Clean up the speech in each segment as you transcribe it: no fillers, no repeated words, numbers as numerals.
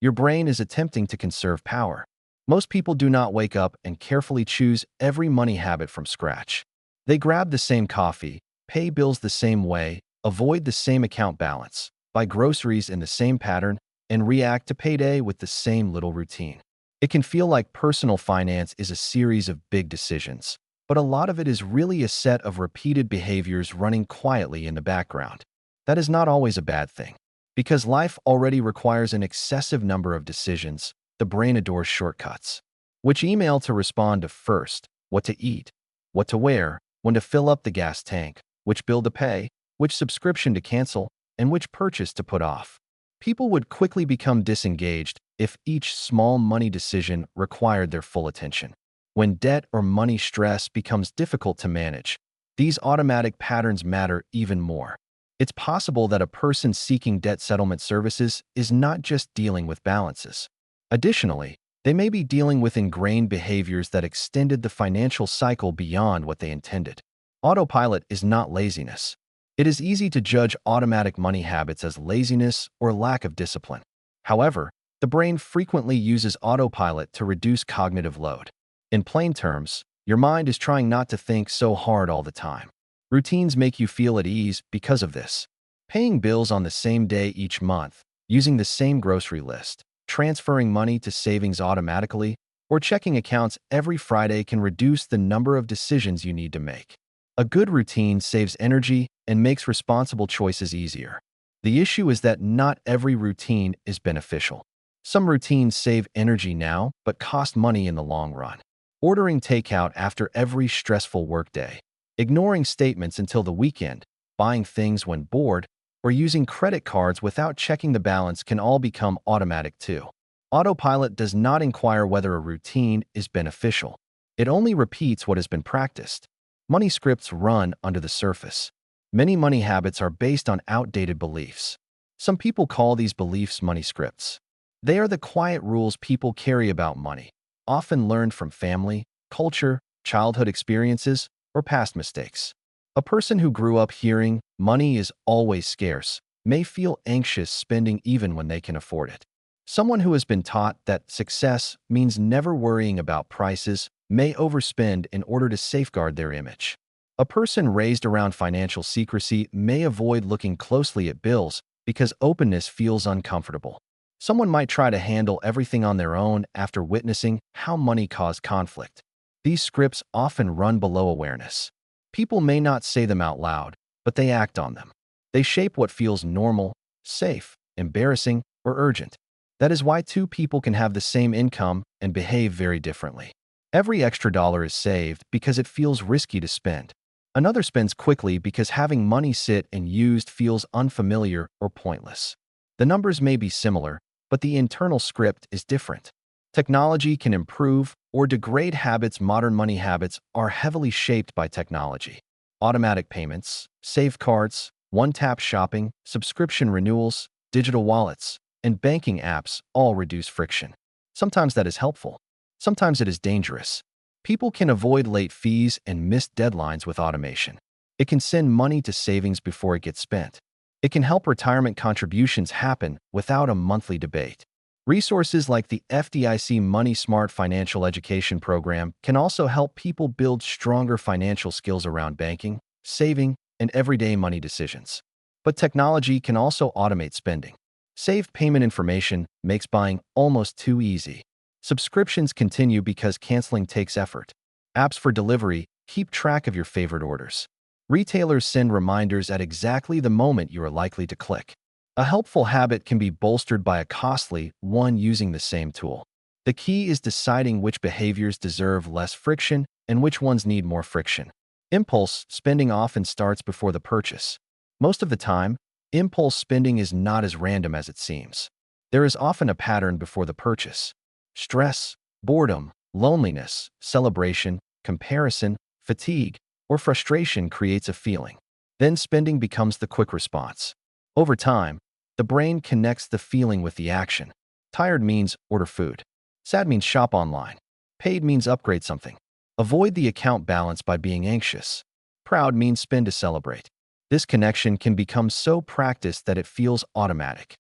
Your brain is attempting to conserve power. Most people do not wake up and carefully choose every money habit from scratch. They grab the same coffee, pay bills the same way, avoid the same account balance, buy groceries in the same pattern, and react to payday with the same little routine. It can feel like personal finance is a series of big decisions, but a lot of it is really a set of repeated behaviors running quietly in the background. That is not always a bad thing. Because life already requires an excessive number of decisions, the brain adores shortcuts. Which email to respond to first, what to eat, what to wear, when to fill up the gas tank, which bill to pay, which subscription to cancel, and which purchase to put off. People would quickly become disengaged if each small money decision required their full attention. When debt or money stress becomes difficult to manage, these automatic patterns matter even more. It's possible that a person seeking debt settlement services is not just dealing with balances. Additionally, they may be dealing with ingrained behaviors that extended the financial cycle beyond what they intended. Autopilot is not laziness. It is easy to judge automatic money habits as laziness or lack of discipline. However, the brain frequently uses autopilot to reduce cognitive load. In plain terms, your mind is trying not to think so hard all the time. Routines make you feel at ease because of this. Paying bills on the same day each month, using the same grocery list, transferring money to savings automatically, or checking accounts every Friday can reduce the number of decisions you need to make. A good routine saves energy and makes responsible choices easier. The issue is that not every routine is beneficial. Some routines save energy now but cost money in the long run. Ordering takeout after every stressful workday, ignoring statements until the weekend, buying things when bored, or using credit cards without checking the balance can all become automatic too. Autopilot does not inquire whether a routine is beneficial. It only repeats what has been practiced. Money scripts run under the surface. Many money habits are based on outdated beliefs. Some people call these beliefs money scripts. They are the quiet rules people carry about money, often learned from family, culture, childhood experiences, or past mistakes. A person who grew up hearing money is always scarce may feel anxious spending even when they can afford it. Someone who has been taught that success means never worrying about prices may overspend in order to safeguard their image. A person raised around financial secrecy may avoid looking closely at bills because openness feels uncomfortable. Someone might try to handle everything on their own after witnessing how money caused conflict. These scripts often run below awareness. People may not say them out loud, but they act on them. They shape what feels normal, safe, embarrassing, or urgent. That is why two people can have the same income and behave very differently. Every extra dollar is saved because it feels risky to spend. Another spends quickly because having money sit and used feels unfamiliar or pointless. The numbers may be similar, but the internal script is different. Technology can improve or degrade habits. Modern money habits are heavily shaped by technology. Automatic payments, saved cards, one-tap shopping, subscription renewals, digital wallets, and banking apps all reduce friction. Sometimes that is helpful. Sometimes it is dangerous. People can avoid late fees and missed deadlines with automation. It can send money to savings before it gets spent. It can help retirement contributions happen without a monthly debate. Resources like the FDIC Money Smart Financial Education Program can also help people build stronger financial skills around banking, saving, and everyday money decisions. But technology can also automate spending. Saved payment information makes buying almost too easy. Subscriptions continue because canceling takes effort. Apps for delivery keep track of your favorite orders. Retailers send reminders at exactly the moment you are likely to click. A helpful habit can be bolstered by a costly one using the same tool. The key is deciding which behaviors deserve less friction and which ones need more friction. Impulse spending often starts before the purchase. Most of the time, impulse spending is not as random as it seems. There is often a pattern before the purchase. Stress, boredom, loneliness, celebration, comparison, fatigue, or frustration creates a feeling. Then spending becomes the quick response. Over time, the brain connects the feeling with the action. Tired means order food. Sad means shop online. Paid means upgrade something. Avoid the account balance by being anxious. Proud means spend to celebrate. This connection can become so practiced that it feels automatic.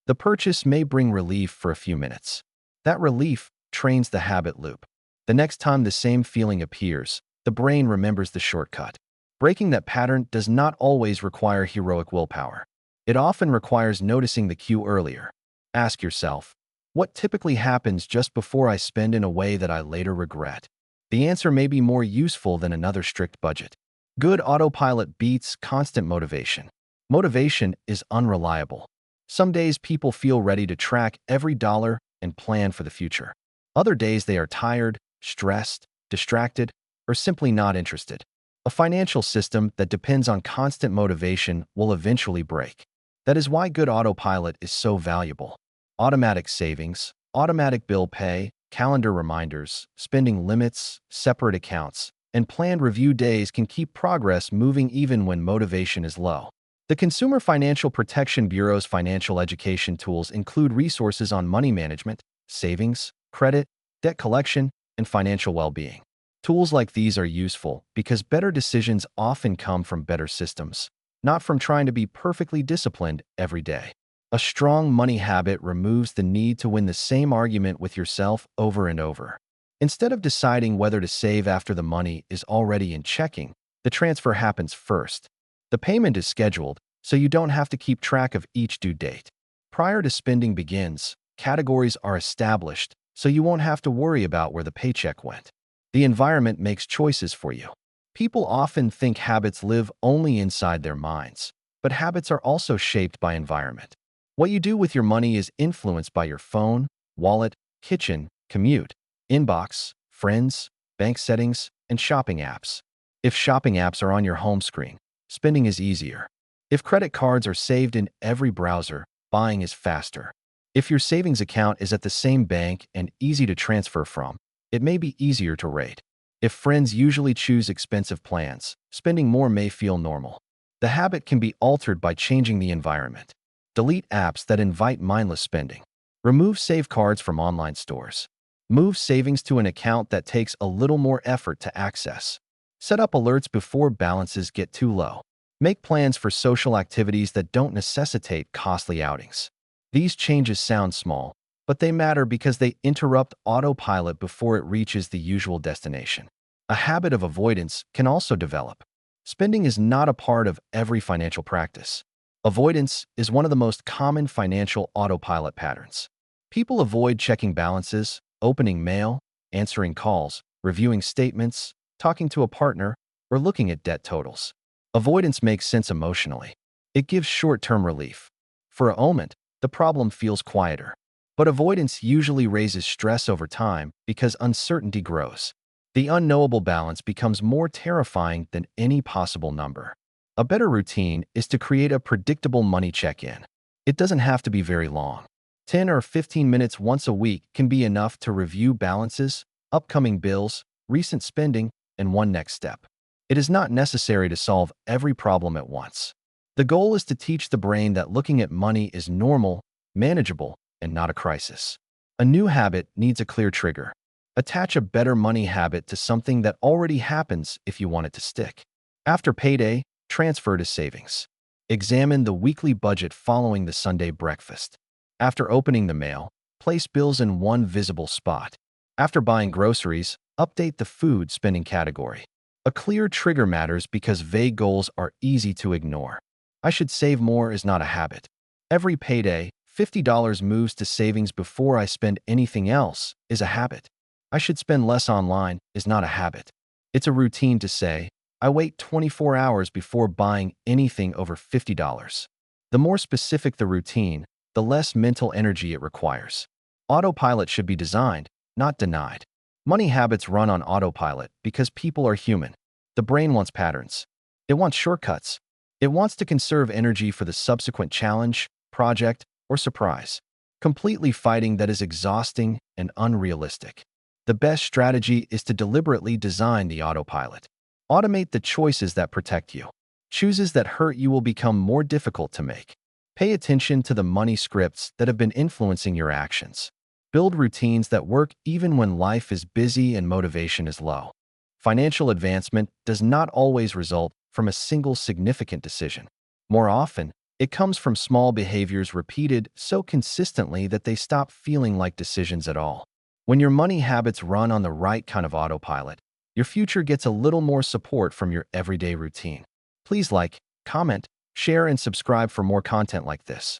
The purchase may bring relief for a few minutes. That relief trains the habit loop. The next time the same feeling appears, the brain remembers the shortcut. Breaking that pattern does not always require heroic willpower. It often requires noticing the cue earlier. Ask yourself, what typically happens just before I spend in a way that I later regret? The answer may be more useful than another strict budget. Good autopilot beats constant motivation. Motivation is unreliable. Some days people feel ready to track every dollar and plan for the future. Other days they are tired, stressed, distracted, or simply not interested. A financial system that depends on constant motivation will eventually break. That is why good autopilot is so valuable. Automatic savings, automatic bill pay, calendar reminders, spending limits, separate accounts, and planned review days can keep progress moving even when motivation is low. The Consumer Financial Protection Bureau's financial education tools include resources on money management, savings, credit, debt collection, and financial well-being. Tools like these are useful because better decisions often come from better systems, not from trying to be perfectly disciplined every day. A strong money habit removes the need to win the same argument with yourself over and over. Instead of deciding whether to save after the money is already in checking, the transfer happens first. The payment is scheduled, so you don't have to keep track of each due date. Prior to spending begins, categories are established, so you won't have to worry about where the paycheck went. The environment makes choices for you. People often think habits live only inside their minds, but habits are also shaped by environment. What you do with your money is influenced by your phone, wallet, kitchen, commute, inbox, friends, bank settings, and shopping apps. If shopping apps are on your home screen, spending is easier. If credit cards are saved in every browser, buying is faster. If your savings account is at the same bank and easy to transfer from, it may be easier to rate. If friends usually choose expensive plans, spending more may feel normal. The habit can be altered by changing the environment. Delete apps that invite mindless spending. Remove save cards from online stores. Move savings to an account that takes a little more effort to access. Set up alerts before balances get too low. Make plans for social activities that don't necessitate costly outings. These changes sound small, but they matter because they interrupt autopilot before it reaches the usual destination. A habit of avoidance can also develop. Spending is not a part of every financial practice. Avoidance is one of the most common financial autopilot patterns. People avoid checking balances, opening mail, answering calls, reviewing statements, talking to a partner, or looking at debt totals. Avoidance makes sense emotionally. It gives short-term relief. For a moment, the problem feels quieter. But avoidance usually raises stress over time because uncertainty grows. The unknowable balance becomes more terrifying than any possible number. A better routine is to create a predictable money check-in. It doesn't have to be very long. 10 or 15 minutes once a week can be enough to review balances, upcoming bills, recent spending, and one next step. It is not necessary to solve every problem at once. The goal is to teach the brain that looking at money is normal, manageable, and not a crisis. A new habit needs a clear trigger. Attach a better money habit to something that already happens if you want it to stick. After payday, transfer to savings. Examine the weekly budget following the Sunday breakfast. After opening the mail, place bills in one visible spot. After buying groceries, update the food spending category. A clear trigger matters because vague goals are easy to ignore. I should save more is not a habit. Every payday, $50 moves to savings before I spend anything else is a habit. I should spend less online is not a habit. It's a routine to say, I wait 24 hours before buying anything over $50. The more specific the routine, the less mental energy it requires. Autopilot should be designed, not denied. Money habits run on autopilot because people are human. The brain wants patterns. It wants shortcuts. It wants to conserve energy for the subsequent challenge, project, or surprise. Completely fighting that is exhausting and unrealistic. The best strategy is to deliberately design the autopilot. Automate the choices that protect you. Choices that hurt you will become more difficult to make. Pay attention to the money scripts that have been influencing your actions. Build routines that work even when life is busy and motivation is low. Financial advancement does not always result from a single significant decision. More often, It comes from small behaviors repeated so consistently that they stop feeling like decisions at all. When your money habits run on the right kind of autopilot, your future gets a little more support from your everyday routine. Please like, comment, share, and subscribe for more content like this.